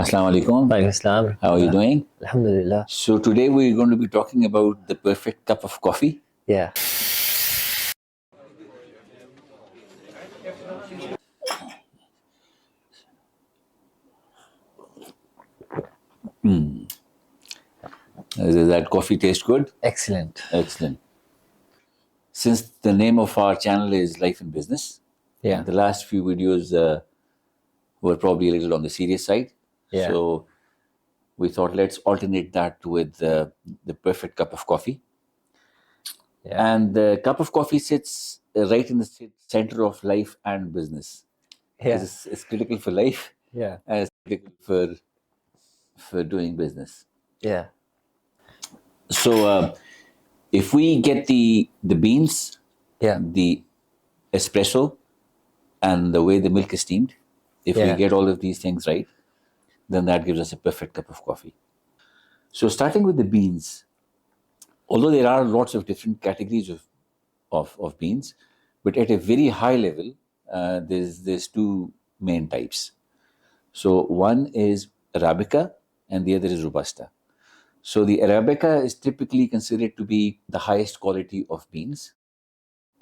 Assalamu alaikum. Walaikum Assalam. How are you doing? Alhamdulillah. So today we're going to be talking about the perfect cup of coffee. Yeah. Does that coffee taste good? Excellent. Excellent. Since the name of our channel is Life and Business, Yeah. the last few videos were probably a little on the serious side. Yeah. So we thought let's alternate that with the perfect cup of coffee. Yeah. And the cup of coffee sits right in the center of life and business. Yeah. It's critical for life Yeah. and it's critical for doing business. Yeah. So if we get the beans, Yeah. the espresso, and the way the milk is steamed, if we Yeah. get all of these things right, then that gives us a perfect cup of coffee. So starting with the beans, although there are lots of different categories of beans, but at a very high level, there's two main types. So one is Arabica and the other is Robusta. So the Arabica is typically considered to be the highest quality of beans.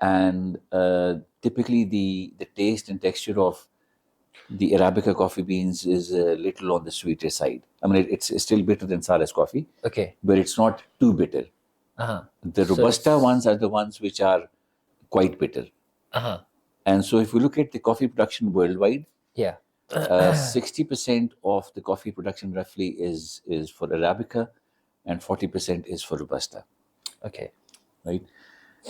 And typically the taste and texture of the Arabica coffee beans is a little on the sweeter side. I mean, it's still bitter than Sara's coffee, Okay. but it's not too bitter. Uh-huh. The So Robusta it's- ones are the ones which are quite bitter. Uh-huh. And so if we look at the coffee production worldwide, Yeah. 60% of the coffee production roughly is for Arabica and 40% is for Robusta, Okay. right?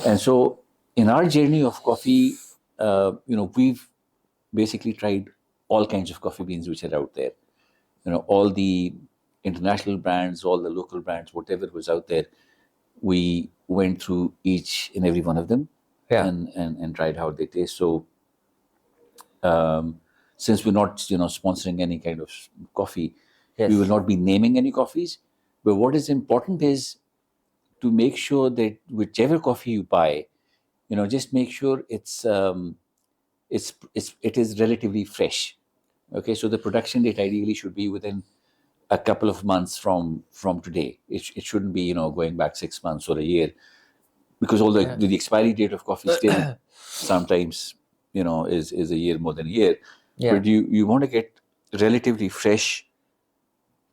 And so in our journey of coffee, we've basically tried all kinds of coffee beans which are out there. All the international brands, all the local brands, whatever was out there, we went through each and every one of them. Yeah. And tried how they taste. So since we're not sponsoring any kind of coffee, Yes. we will not be naming any coffees. But what is important is to make sure that whichever coffee you buy, just make sure it is relatively fresh. Okay, so the production date ideally should be within a couple of months from today. It shouldn't be going back 6 months or a year, because all the expiry date of coffee still sometimes is a year, more than a year. Yeah. But you want to get relatively fresh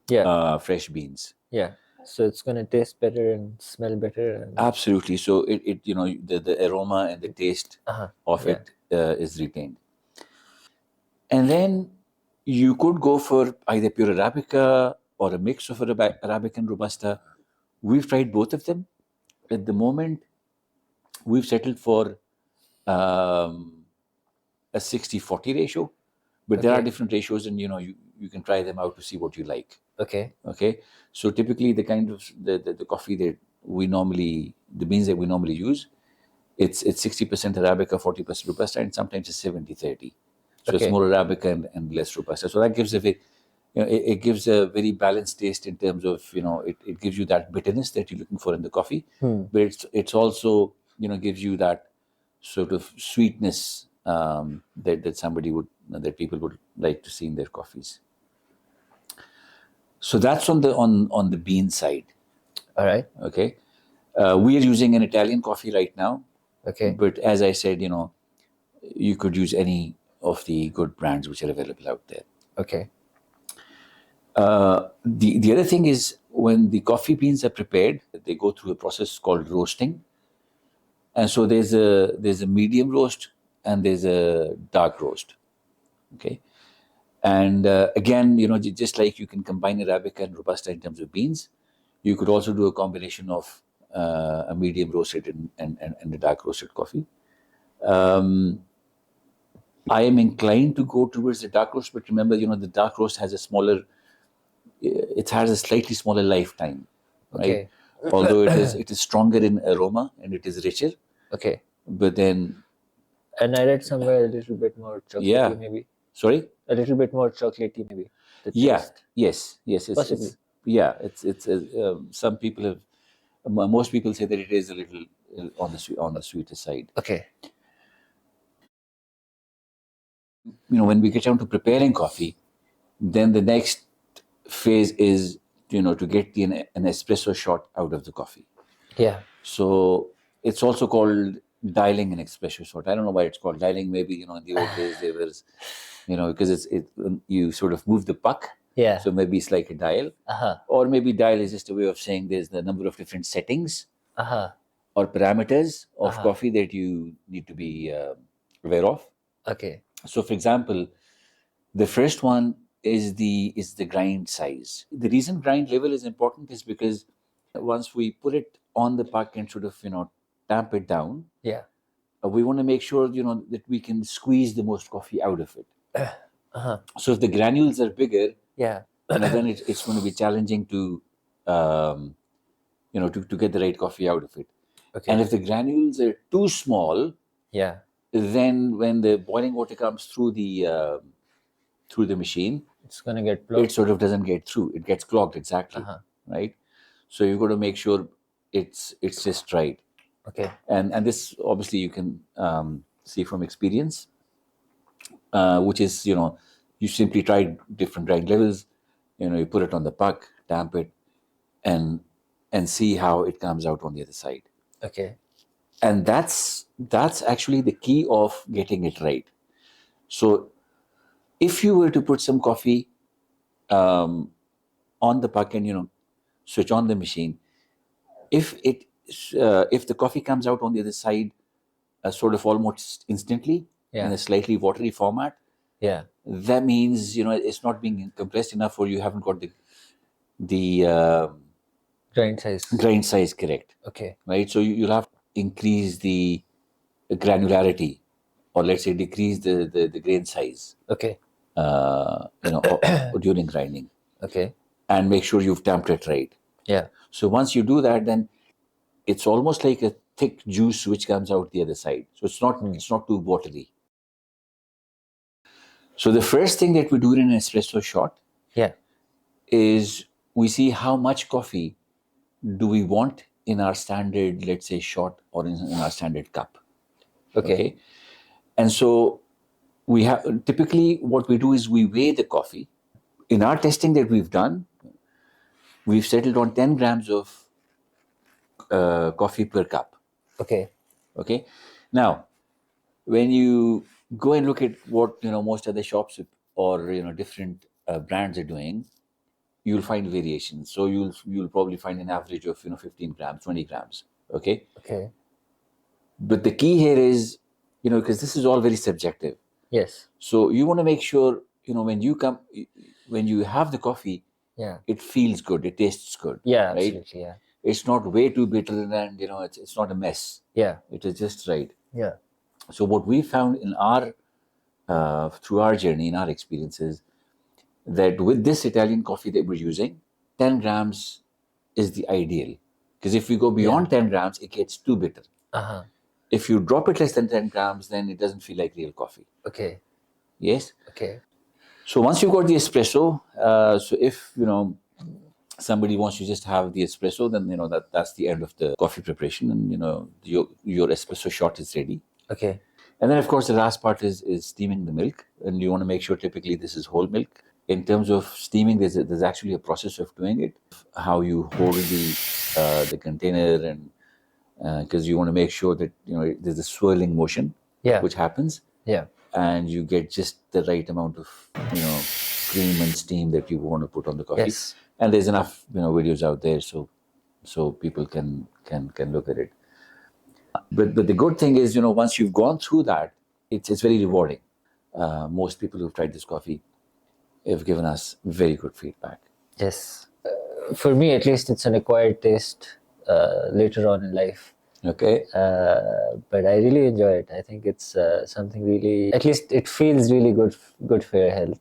Yeah. fresh beans. Yeah. So it's gonna taste better and smell better. And Absolutely. So it the aroma and the taste Uh-huh. of Yeah. it is retained. And then you could go for either pure Arabica or a mix of Arabica and Robusta. We've tried both of them. At the moment, we've settled for a 60-40 ratio, but there are Okay. different ratios, and you can try them out to see what you like. Okay. Okay, so typically the kind of the coffee that the beans that we normally use, it's 60% Arabica, 40% Robusta, and sometimes it's 70-30. So it's Okay. more Arabica and less Robusta. So that gives it gives a very balanced taste in terms of it gives you that bitterness that you're looking for in the coffee, but it's also gives you that sort of sweetness that people would like to see in their coffees. So that's on the bean side. All right. Okay, we are using an Italian coffee right now. Okay. But as I said, you could use any of the good brands which are available out there. Okay. The other thing is, when the coffee beans are prepared, they go through a process called roasting. And so there's a medium roast and there's a dark roast. Okay. And again, just like you can combine Arabica and Robusta in terms of beans, you could also do a combination of a medium roasted and a dark roasted coffee. I am inclined to go towards the dark roast, but remember, the dark roast has a slightly smaller lifetime, right? Okay. Although it is stronger in aroma and it is richer, Okay. but then And I read somewhere a little bit more chocolatey, yeah. maybe. Sorry. A little bit more chocolatey, maybe. The Yeah. taste. Yes. Possibly. Some people have. Most people say that it is a little on the sweeter side. Okay. When we get down to preparing coffee, then the next phase is, to get an espresso shot out of the coffee. Yeah. So it's also called dialing an espresso shot. I don't know why it's called dialing. Maybe, in the old days there was, because you sort of move the puck. Yeah. So maybe it's like a dial. Uh-huh. Or maybe dial is just a way of saying there's the number of different settings Uh-huh. or parameters of coffee that you need to be aware of. Okay. So, for example, the first one is the grind size. The reason grind level is important is because once we put it on the puck and sort of tamp it down, Yeah. we want to make sure that we can squeeze the most coffee out of it. Uh-huh. So if the granules are bigger, Yeah. then it's going to be challenging to to get the right coffee out of it. Okay. And if the granules are too small, Yeah. then when the boiling water comes through the machine, It's gonna get it blocked. sort of doesn't get through. It gets clogged, exactly. Right. So you've got to make sure it's just right. Okay. And this obviously you can see from experience, which is you simply try different grind levels. You put it on the puck, damp it, and see how it comes out on the other side. Okay. And that's actually the key of getting it right. So if you were to put some coffee on the puck and switch on the machine, if the coffee comes out on the other side sort of almost instantly in a slightly watery format, Yeah. that means it's not being compressed enough, or you haven't got the Grind size. grind size correct. Okay. Right. So you'll have to increase the granularity, or let's say decrease the grain size Okay. during grinding, Okay. and make sure you've tamped it right. Yeah. So once you do that, then it's almost like a thick juice which comes out the other side. So it's not too watery. So the first thing that we do in an espresso shot Yeah. is we see how much coffee do we want in our standard, let's say, shot, or in our standard cup. Okay. And so we have typically what we do is we weigh the coffee. In our testing that we've done, we've settled on 10 grams of coffee per cup. Okay. Okay. Now, when you go and look at what most other shops or different brands are doing, you'll find variations. So you'll probably find an average of 15 grams, 20 grams. Okay. Okay. But the key here is because this is all very subjective. Yes. So you want to make sure when you have the coffee, Yeah. it feels good, it tastes good. Yeah. Right. Absolutely. Yeah. It's not way too bitter, and it's not a mess. Yeah. It is just right. Yeah. So what we found in our through our journey, in our experiences, that with this Italian coffee that we're using, 10 grams is the ideal. Because if we go beyond 10 grams, it gets too bitter. Uh-huh. If you drop it less than 10 grams, then it doesn't feel like real coffee. Okay. Yes. Okay. So once you've got the espresso, so if somebody wants to just have the espresso, then that's the end of the coffee preparation, and your espresso shot is ready. Okay. And then of course the last part is steaming the milk, and you want to make sure typically this is whole milk. In terms of steaming, there's actually a process of doing it, how you hold the container, and because you want to make sure that there's a swirling motion which happens, and you get just the right amount of cream and steam that you want to put on the coffee. Yes. And there's enough videos out there so people can look at it. But the good thing is once you've gone through that, it's very rewarding. Most people who've tried this coffee have given us very good feedback. Yes. For me, at least, it's an acquired taste later on in life. Okay. But I really enjoy it. I think it's something really, at least it feels really good for your health.